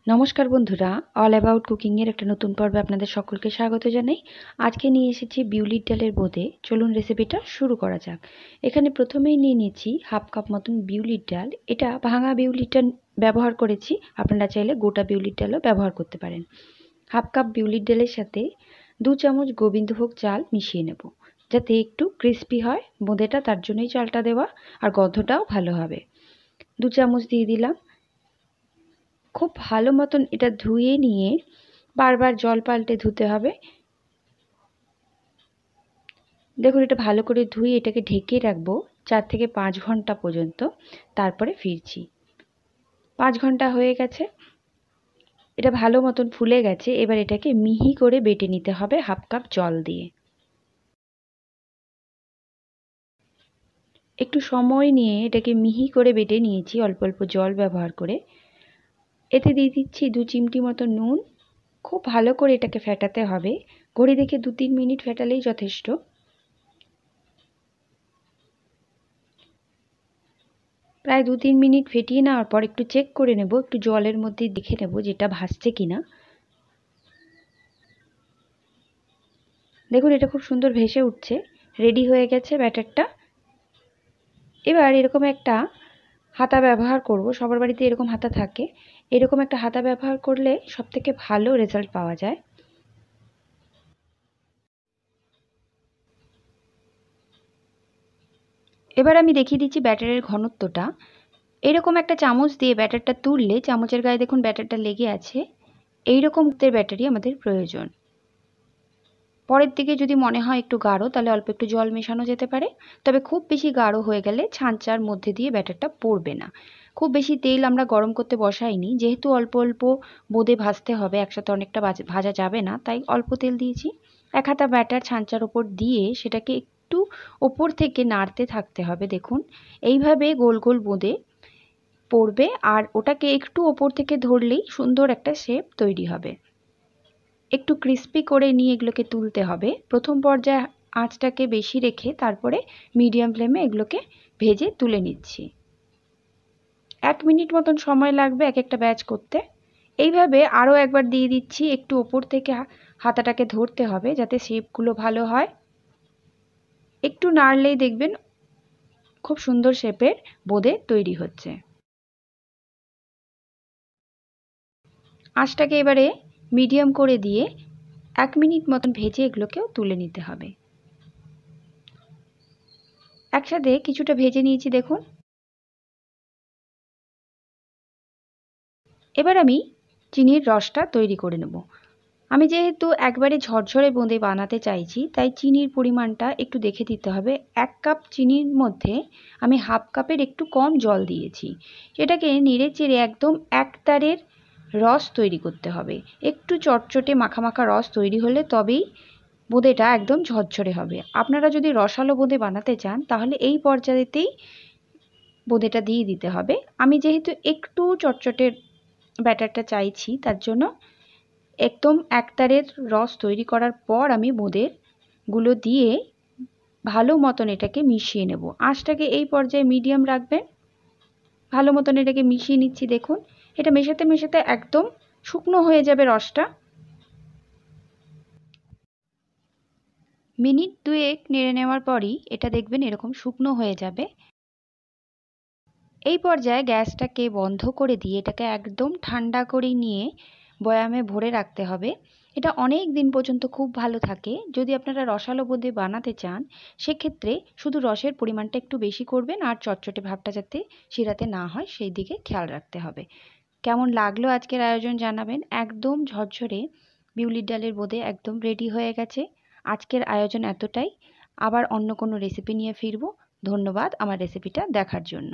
নমস্কার বন্ধুরা, all about cooking এর একটা নতুন পর্বে আপনাদের সকলকে স্বাগত জানাই। আজকে নিয়ে এসেছি বিউলির ডালের বোঁদে। চলুন রেসিপিটা শুরু করা যাক। এখানে প্রথমেই নিয়ে নিয়েছি হাফ কাপ মতন বিউলির ডাল। এটা ভাঙা বিউলির ডাল ব্যবহার করেছি, আপনারা চাইলে গোটা বিউলির ডালও ব্যবহার করতে পারেন। হাফ কাপ বিউলির ডালের সাথে 2 চামচ গোবিন্দভোগ চাল মিশিয়ে নেব, যাতে একটু ক্রিস্পি হয় বোঁদেটা, তার জন্যই চালটা দেওয়া, আর গন্ধটাও ভালো হবে। 2 চামচ দিয়ে দিলাম। খুব ভালো মতন এটা ধুয়ে নিয়ে বারবার জল পাল্টে ধুতে হবে। দেখুন, এটা ভালো করে ধুয়ে এটাকে ঢেকে রাখবো 4 থেকে 5 ঘন্টা পর্যন্ত, তারপরে ফিরছি। 5 ঘন্টা হয়ে গেছে, এটা ভালো মতন ফুলে গেছে। এবার এটাকে মিহি করে বেটে নিতে হবে হাফ কাপ জল দিয়ে। একটু সময় নিয়ে এটাকে মিহি করে বেটে নিয়েছি অল্প অল্প জল ব্যবহার করে। এতে দিয়ে দিচ্ছি 2 চিমটি মতো নুন। খুব ভালো করে এটাকে ফেটাতে হবে। ঘড়ি দেখে 2-3 মিনিট ফেটালেই যথেষ্ট। প্রায় 2-3 মিনিট ফেটিয়ে নেওয়ার পর একটু চেক করে নেব, একটু জলের মধ্যে দেখে নেব যেটা ভাসছে কিনা। দেখুন, এটা খুব সুন্দর ভেসে উঠছে। রেডি হয়ে গেছে ব্যাটারটা। এবার এরকম একটা হাতা ব্যবহার করব। সবার বাড়িতে এরকম হাতা থাকে। এরকম একটা হাতা ব্যবহার করলে সবথেকে ভালো রেজাল্ট পাওয়া যায়। এবার আমি দেখিয়ে দিচ্ছি ব্যাটারের ঘনত্বটা। এরকম একটা চামচ দিয়ে ব্যাটারটা তুললে চামচের গায়ে দেখুন ব্যাটারটা লেগে আছে। এইরকম ব্যাটারই আমাদের প্রয়োজন। পরের দিকে যদি মনে হয় একটু গাঢ়, তাহলে অল্প একটু জল মেশানো যেতে পারে। তবে খুব বেশি গাঢ় হয়ে গেলে ছাঁচার মধ্যে দিয়ে ব্যাটারটা পড়বে না। খুব বেশি তেল আমরা গরম করতে বসাইনি, যেহেতু অল্প অল্প বোঁদে ভাজতে হবে, একসাথে অনেকটা ভাজা যাবে না, তাই অল্প তেল দিয়েছি। এক হাতা ব্যাটার ছাঁচার ওপর দিয়ে সেটাকে একটু ওপর থেকে নাড়তে থাকতে হবে। দেখুন, এইভাবে গোল গোল বোঁদে পড়বে, আর ওটাকে একটু ওপর থেকে ধরলেই সুন্দর একটা শেপ তৈরি হবে। একটু ক্রিস্পি করে নিয়ে এগুলোকে তুলতে হবে। প্রথম পর্যায়ে আঁচটাকে বেশি রেখে তারপরে মিডিয়াম ফ্লেমে এগুলোকে ভেজে তুলে নিচ্ছি। 1 মিনিট মতন সময় লাগবে এক একটা ব্যাচ করতে। এইভাবে আরও একবার দিয়ে দিচ্ছি। একটু ওপর থেকে হাতাটাকে ধরতে হবে যাতে শেপগুলো ভালো হয়। একটু নাড়লেই দেখবেন খুব সুন্দর শেপের বোঁদে তৈরি হচ্ছে। আঁচটাকে এবারে মিডিয়াম করে দিয়ে 1 মিনিট মতন ভেজে এগুলোকেও তুলে নিতে হবে। একসাথে কিছুটা ভেজে নিয়েছি দেখুন। এবার আমি চিনির রসটা তৈরি করে নেব। আমি যেহেতু একবারে ঝরঝরে বোঁদে বানাতে চাইছি, তাই চিনির পরিমাণটা একটু দেখে দিতে হবে। 1 কাপ চিনির মধ্যে আমি হাফ কাপের একটু কম জল দিয়েছি। এটাকে নেড়ে চেড়ে একদম একতারের রস তৈরি করতে হবে। একটু চটচটে মাখা মাখা রস তৈরি হলে তবেই বোঁদেটা একদম ঝরঝরে হবে। আপনারা যদি রসালো বোঁদে বানাতে চান, তাহলে এই পর্যায়েতেই বোঁদেটা দিয়ে দিতে হবে। আমি যেহেতু একটু চটচটে ব্যাটারটা চাইছি, তার জন্য একদম একতারের রস তৈরি করার পর আমি বোঁদেগুলো দিয়ে ভালো মতন এটাকে মিশিয়ে নেব। আঁচটাকে এই পর্যায়ে মিডিয়াম রাখবেন। ভালো মতন এটাকে মিশিয়ে নিচ্ছি। দেখুন, এটা মেশাতে মেশাতে একদম শুকনো হয়ে যাবে রসটা। মিনিট 2 নেড়ে নেওয়ার পরই এটা দেখবেন এরকম শুকনো হয়ে যাবে। এই পর্যায়ে গ্যাসটাকে বন্ধ করে দিয়ে এটাকে একদম ঠান্ডা করে নিয়ে বয়ামে ভরে রাখতে হবে। এটা অনেক দিন পর্যন্ত খুব ভালো থাকে। যদি আপনারা রসালো বোঁদে বানাতে চান, সেক্ষেত্রে শুধু রসের পরিমাণটা একটু বেশি করবেন, আর চটচটে ভাবটা যাতে শিরাতে না হয় সেই দিকে খেয়াল রাখতে হবে। কেমন লাগলো আজকের আয়োজন জানাবেন। একদম ঝরঝরে বিউলির ডালের বোঁদে একদম রেডি হয়ে গেছে। আজকের আয়োজন এতটাই। আবার অন্য কোনো রেসিপি নিয়ে ফিরবো। ধন্যবাদ আমার রেসিপিটা দেখার জন্য।